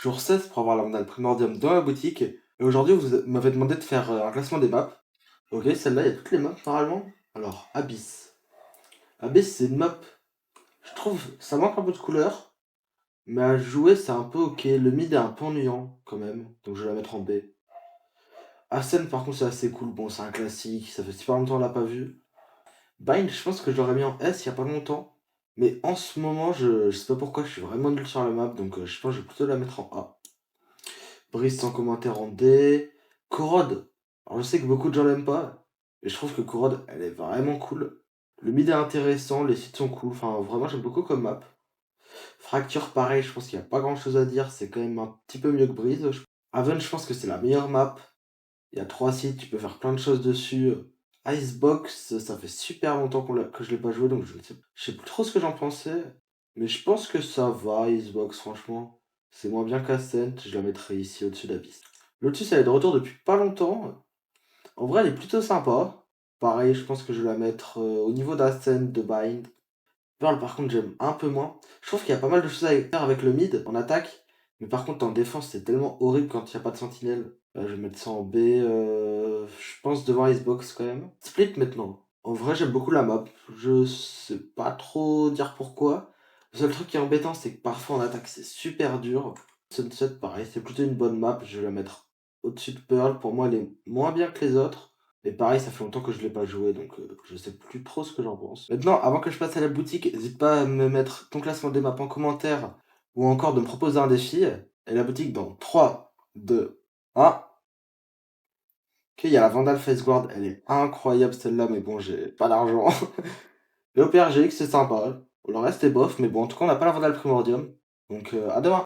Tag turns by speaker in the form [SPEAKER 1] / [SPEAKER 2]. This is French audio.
[SPEAKER 1] Jour 16 pour avoir la Vandale Primordium dans la boutique. Et aujourd'hui, vous m'avez demandé de faire un classement des maps. Ok, celle-là, il y a toutes les maps normalement. Alors, Abyss. Abyss, c'est une map, je trouve, ça manque un peu de couleur. Mais à jouer, c'est un peu ok. Le mid est un peu ennuyant quand même. Donc je vais la mettre en B. Ascent, par contre, c'est assez cool. Bon, c'est un classique. Ça fait super longtemps qu'on l'a pas vu. Bind, je pense que je l'aurais mis en S il y a pas longtemps. Mais en ce moment, je sais pas pourquoi, je suis vraiment nul sur la map. Donc je pense que je vais plutôt la mettre en A. Brice sans commentaire en D. Korod. Alors je sais que beaucoup de gens l'aiment pas, mais je trouve que Korod, elle est vraiment cool. Le mid est intéressant, les sites sont cool, enfin vraiment j'aime beaucoup comme map. Fracture pareil, je pense qu'il n'y a pas grand chose à dire, c'est quand même un petit peu mieux que Breeze. Haven, je pense que c'est la meilleure map. Il y a 3 sites, tu peux faire plein de choses dessus. Icebox, ça fait super longtemps que je l'ai pas joué, donc je sais plus trop ce que j'en pensais. Mais je pense que ça va, Icebox, franchement. C'est moins bien qu'Ascent, je la mettrai ici au-dessus d'Abyss. Lotus, elle est de retour depuis pas longtemps. En vrai, elle est plutôt sympa. Pareil, je pense que je vais la mettre au niveau d'Ascent, de Bind. Pearl, par contre, j'aime un peu moins. Je trouve qu'il y a pas mal de choses à faire avec le mid en attaque. Mais par contre, en défense, c'est tellement horrible quand il n'y a pas de sentinelle. Je vais mettre ça en B. Je pense devant Icebox quand même. Split maintenant. En vrai, j'aime beaucoup la map. Je sais pas trop dire pourquoi. Le seul truc qui est embêtant, c'est que parfois en attaque, c'est super dur. Sunset, pareil, c'est plutôt une bonne map. Je vais la mettre au-dessus de Pearl. Pour moi, elle est moins bien que les autres. Et pareil, ça fait longtemps que je l'ai pas joué, donc je sais plus trop ce que j'en pense. Maintenant, avant que je passe à la boutique, n'hésite pas à me mettre ton classement des maps en commentaire ou encore de me proposer un défi. Et la boutique dans 3, 2, 1. Ok, il y a la Vandal Face Guard, elle est incroyable celle-là, mais bon, j'ai pas d'argent. Le OPRGX, c'est sympa. Le reste est bof, mais bon, en tout cas, on n'a pas la Vandal Primordium. Donc, à demain!